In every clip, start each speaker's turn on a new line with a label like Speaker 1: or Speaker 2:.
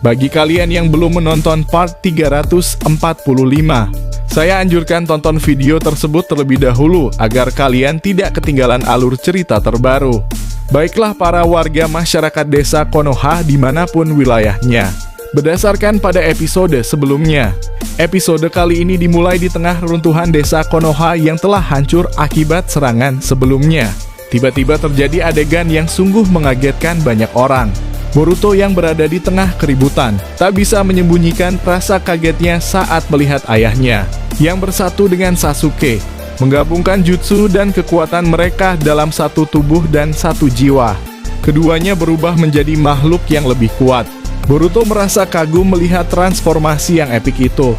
Speaker 1: Bagi kalian yang belum menonton part 345, saya anjurkan tonton video tersebut terlebih dahulu agar kalian tidak ketinggalan alur cerita terbaru. Baiklah para warga masyarakat desa Konoha dimanapun wilayahnya. Berdasarkan pada episode sebelumnya, episode kali ini dimulai di tengah runtuhan desa Konoha yang telah hancur akibat serangan sebelumnya. Tiba-tiba terjadi adegan yang sungguh mengagetkan banyak orang. Boruto yang berada di tengah keributan tak bisa menyembunyikan rasa kagetnya saat melihat ayahnya yang bersatu dengan Sasuke, menggabungkan jutsu dan kekuatan mereka dalam satu tubuh dan satu jiwa. Keduanya berubah menjadi makhluk yang lebih kuat. Boruto merasa kagum melihat transformasi yang epik itu.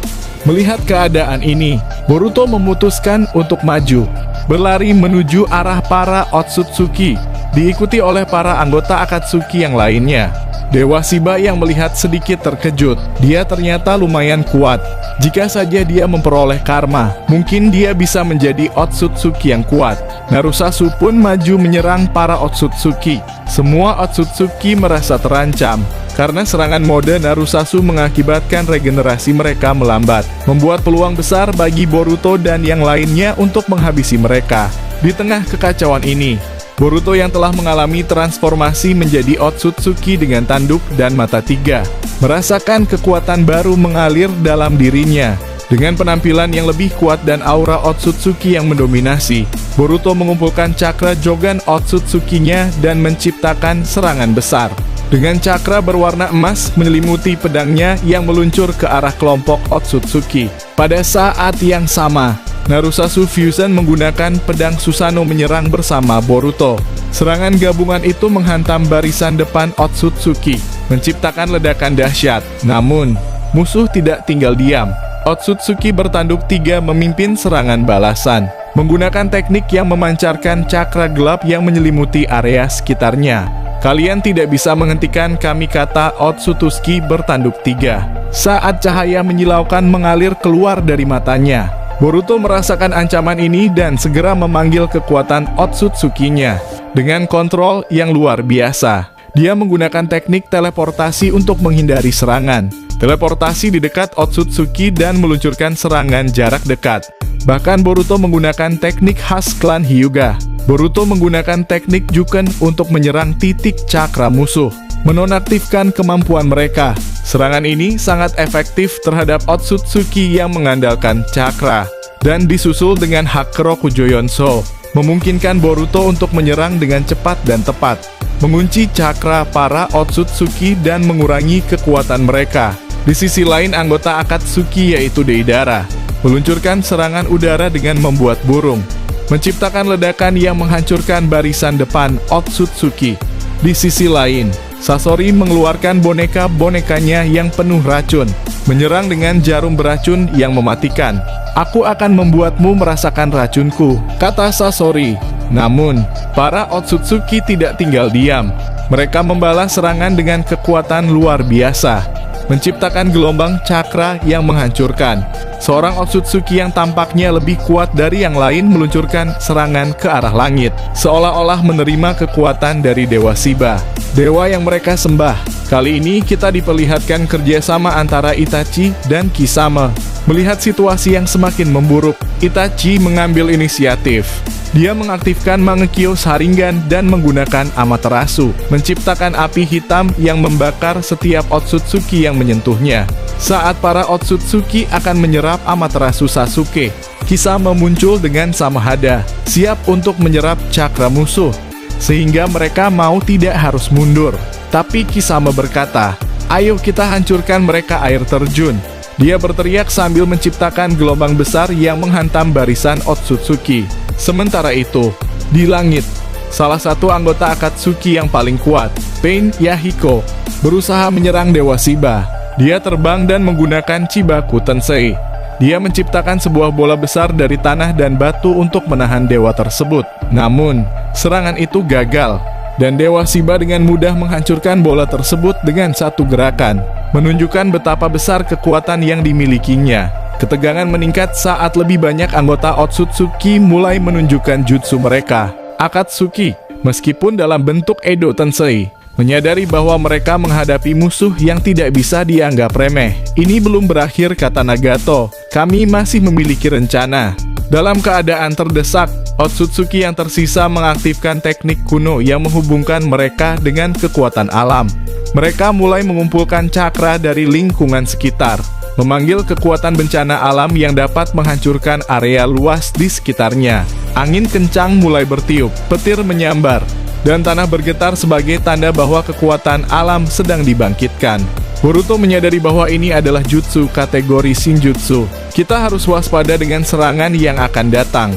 Speaker 1: Melihat keadaan ini, Boruto memutuskan untuk maju, berlari menuju arah para Otsutsuki, diikuti oleh para anggota Akatsuki yang lainnya. Dewa Shiba yang melihat sedikit terkejut. Dia ternyata lumayan kuat. Jika saja dia memperoleh karma, mungkin dia bisa menjadi Otsutsuki yang kuat. Narusasu pun maju menyerang para Otsutsuki. Semua Otsutsuki merasa terancam karena serangan mode Narusasu mengakibatkan regenerasi mereka melambat, membuat peluang besar bagi Boruto dan yang lainnya untuk menghabisi mereka. Di tengah kekacauan ini, Boruto yang telah mengalami transformasi menjadi Otsutsuki dengan tanduk dan mata tiga, merasakan kekuatan baru mengalir dalam dirinya. Dengan penampilan yang lebih kuat dan aura Otsutsuki yang mendominasi, Boruto mengumpulkan cakra Jogan Otsutsuki-nya dan menciptakan serangan besar. Dengan cakra berwarna emas menyelimuti pedangnya yang meluncur ke arah kelompok Otsutsuki. Pada saat yang sama, Narusasu Fusion menggunakan pedang Susanoo menyerang bersama Boruto. Serangan gabungan itu menghantam barisan depan Otsutsuki, menciptakan ledakan dahsyat. Namun, musuh tidak tinggal diam. Otsutsuki bertanduk tiga memimpin serangan balasan, menggunakan teknik yang memancarkan cakra gelap yang menyelimuti area sekitarnya. Kalian tidak bisa menghentikan kami, kata Otsutsuki bertanduk tiga. Saat cahaya menyilaukan mengalir keluar dari matanya, Boruto merasakan ancaman ini dan segera memanggil kekuatan Otsutsuki-nya. Dengan kontrol yang luar biasa, dia menggunakan teknik teleportasi untuk menghindari serangan. Teleportasi di dekat Otsutsuki dan meluncurkan serangan jarak dekat. Bahkan Boruto menggunakan teknik khas klan Hyuga. Boruto menggunakan teknik Juken untuk menyerang titik cakra musuh, menonaktifkan kemampuan mereka. Serangan ini sangat efektif terhadap Otsutsuki yang mengandalkan cakra, dan disusul dengan Hakuroku Joyonso, memungkinkan Boruto untuk menyerang dengan cepat dan tepat, mengunci cakra para Otsutsuki dan mengurangi kekuatan mereka. Di sisi lain, anggota Akatsuki yaitu Deidara meluncurkan serangan udara dengan membuat burung, menciptakan ledakan yang menghancurkan barisan depan Otsutsuki. Di sisi lain, Sasori mengeluarkan boneka-bonekanya yang penuh racun, menyerang dengan jarum beracun yang mematikan. Aku akan membuatmu merasakan racunku, kata Sasori. Namun, para Otsutsuki tidak tinggal diam. Mereka membalas serangan dengan kekuatan luar biasa, menciptakan gelombang cakra yang menghancurkan. Seorang Otsutsuki yang tampaknya lebih kuat dari yang lain meluncurkan serangan ke arah langit, seolah-olah menerima kekuatan dari Dewa Shiba, dewa yang mereka sembah. Kali ini kita diperlihatkan kerjasama antara Itachi dan Kisame. Melihat situasi yang semakin memburuk, Itachi mengambil inisiatif. Dia mengaktifkan Mangekyo Sharingan dan menggunakan Amaterasu, menciptakan api hitam yang membakar setiap Otsutsuki yang menyentuhnya. Saat para Otsutsuki akan menyerap Amaterasu Sasuke, Kisame muncul dengan Samahada, siap untuk menyerap cakra musuh, sehingga mereka mau tidak harus mundur. Tapi Kisame berkata, "Ayo kita hancurkan mereka air terjun." Dia berteriak sambil menciptakan gelombang besar yang menghantam barisan Otsutsuki. Sementara itu, di langit, salah satu anggota Akatsuki yang paling kuat, Pain Yahiko, berusaha menyerang Dewa Shiba. Dia terbang dan menggunakan Chibaku Tensei. Dia menciptakan sebuah bola besar dari tanah dan batu untuk menahan dewa tersebut. Namun, serangan itu gagal, dan Dewa Shiba dengan mudah menghancurkan bola tersebut dengan satu gerakan, menunjukkan betapa besar kekuatan yang dimilikinya. Ketegangan meningkat saat lebih banyak anggota Otsutsuki mulai menunjukkan jutsu mereka. Akatsuki, meskipun dalam bentuk Edo Tensei, Menyadari bahwa mereka menghadapi musuh yang tidak bisa dianggap remeh. Ini belum berakhir, kata Nagato. Kami masih memiliki rencana. Dalam keadaan terdesak, Otsutsuki yang tersisa mengaktifkan teknik kuno yang menghubungkan mereka dengan kekuatan alam. Mereka mulai mengumpulkan cakra dari lingkungan sekitar, memanggil kekuatan bencana alam yang dapat menghancurkan area luas di sekitarnya. Angin kencang mulai bertiup, petir menyambar, dan tanah bergetar sebagai tanda bahwa kekuatan alam sedang dibangkitkan. Boruto menyadari bahwa ini adalah jutsu kategori Shinjutsu. Kita harus waspada dengan serangan yang akan datang.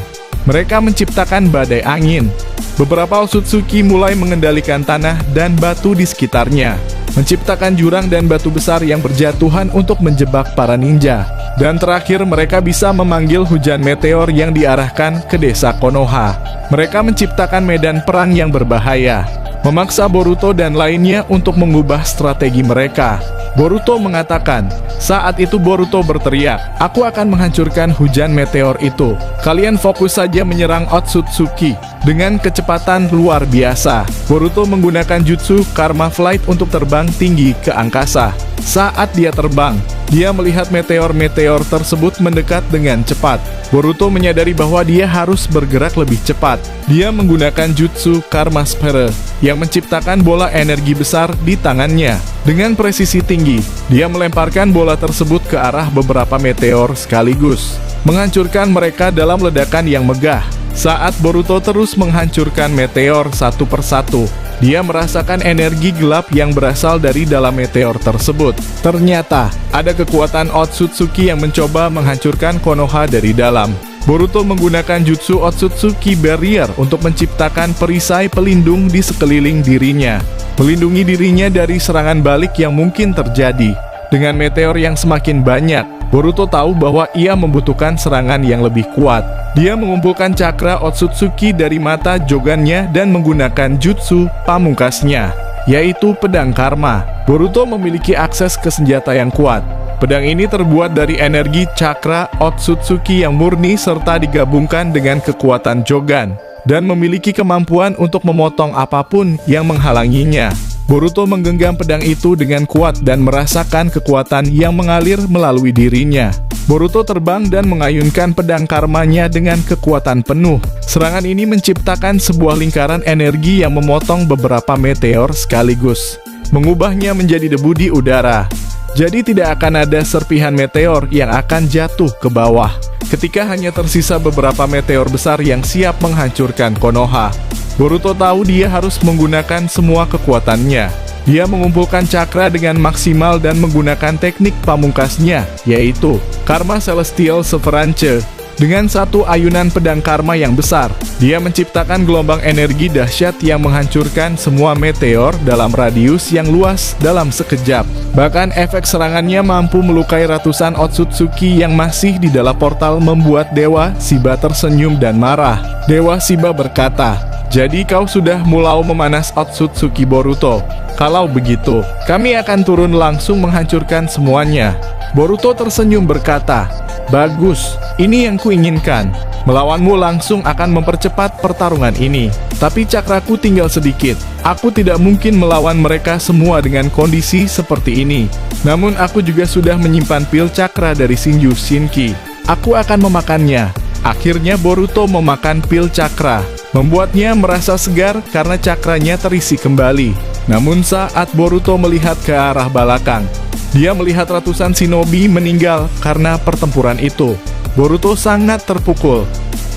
Speaker 1: Mereka menciptakan badai angin. Beberapa Otsutsuki mulai mengendalikan tanah dan batu di sekitarnya, menciptakan jurang dan batu besar yang berjatuhan untuk menjebak para ninja. Dan terakhir, mereka bisa memanggil hujan meteor yang diarahkan ke desa Konoha. Mereka menciptakan medan perang yang berbahaya, memaksa Boruto dan lainnya untuk mengubah strategi mereka. Boruto mengatakan, saat itu Boruto berteriak, "Aku akan menghancurkan hujan meteor itu. Kalian fokus saja menyerang Otsutsuki." Dengan kecepatan luar biasa, Boruto menggunakan jutsu Karma Flight untuk terbang tinggi ke angkasa. Saat dia terbang, dia melihat meteor-meteor tersebut mendekat dengan cepat. Boruto menyadari bahwa dia harus bergerak lebih cepat. Dia menggunakan jutsu Karma Sphere yang menciptakan bola energi besar di tangannya. Dengan presisi tinggi, dia melemparkan bola tersebut ke arah beberapa meteor sekaligus, menghancurkan mereka dalam ledakan yang megah. Saat Boruto terus menghancurkan meteor satu persatu, dia merasakan energi gelap yang berasal dari dalam meteor tersebut. Ternyata, ada kekuatan Otsutsuki yang mencoba menghancurkan Konoha dari dalam. Boruto menggunakan jutsu Otsutsuki Barrier untuk menciptakan perisai pelindung di sekeliling dirinya, melindungi dirinya dari serangan balik yang mungkin terjadi. Dengan meteor yang semakin banyak, Boruto tahu bahwa ia membutuhkan serangan yang lebih kuat. Dia mengumpulkan cakra Otsutsuki dari mata Jogannya dan menggunakan jutsu pamungkasnya, yaitu pedang karma. Boruto memiliki akses ke senjata yang kuat. Pedang ini terbuat dari energi cakra Otsutsuki yang murni serta digabungkan dengan kekuatan Jogan, dan memiliki kemampuan untuk memotong apapun yang menghalanginya. Boruto menggenggam pedang itu dengan kuat dan merasakan kekuatan yang mengalir melalui dirinya. Boruto terbang dan mengayunkan pedang karmanya dengan kekuatan penuh. Serangan ini menciptakan sebuah lingkaran energi yang memotong beberapa meteor sekaligus, mengubahnya menjadi debu di udara. Jadi tidak akan ada serpihan meteor yang akan jatuh ke bawah, ketika hanya tersisa beberapa meteor besar yang siap menghancurkan Konoha. Boruto tahu dia harus menggunakan semua kekuatannya. Dia mengumpulkan cakra dengan maksimal dan menggunakan teknik pamungkasnya, yaitu Karma Celestial Severance. Dengan satu ayunan pedang karma yang besar, dia menciptakan gelombang energi dahsyat yang menghancurkan semua meteor dalam radius yang luas dalam sekejap. Bahkan efek serangannya mampu melukai ratusan Otsutsuki yang masih di dalam portal, membuat Dewa Shiba tersenyum dan marah. Dewa Shiba berkata, "Jadi kau sudah mulai memanas Otsutsuki Boruto. Kalau begitu, kami akan turun langsung menghancurkan semuanya." Boruto tersenyum berkata, "Bagus, ini yang kuinginkan. Melawanmu langsung akan mempercepat pertarungan ini. Tapi cakraku tinggal sedikit. Aku tidak mungkin melawan mereka semua dengan kondisi seperti ini. Namun aku juga sudah menyimpan pil cakra dari Shinju Shinki. Aku akan memakannya." Akhirnya Boruto memakan pil cakra, membuatnya merasa segar karena cakranya terisi kembali. Namun saat Boruto melihat ke arah belakang, dia melihat ratusan shinobi meninggal karena pertempuran itu. Boruto sangat terpukul.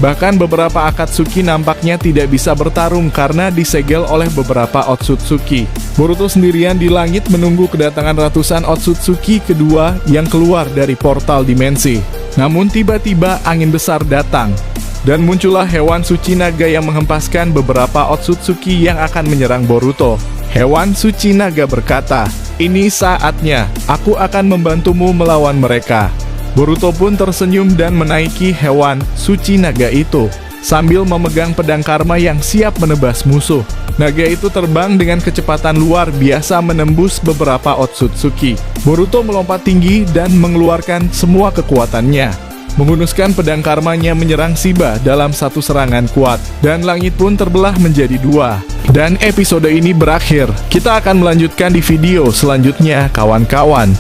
Speaker 1: Bahkan beberapa Akatsuki nampaknya tidak bisa bertarung karena disegel oleh beberapa Otsutsuki. Boruto sendirian di langit menunggu kedatangan ratusan Otsutsuki kedua yang keluar dari portal dimensi. Namun tiba-tiba angin besar datang, dan muncullah hewan suci naga yang menghempaskan beberapa Otsutsuki yang akan menyerang Boruto. Hewan suci naga berkata, "Ini saatnya, aku akan membantumu melawan mereka." Boruto pun tersenyum dan menaiki hewan suci naga itu, sambil memegang pedang karma yang siap menebas musuh. Naga itu terbang dengan kecepatan luar biasa menembus beberapa Otsutsuki. Boruto melompat tinggi dan mengeluarkan semua kekuatannya. menghunuskan pedang karmanya menyerang Shiba dalam satu serangan kuat, dan langit pun terbelah menjadi dua. Dan episode ini berakhir. Kita akan melanjutkan di video selanjutnya, kawan-kawan.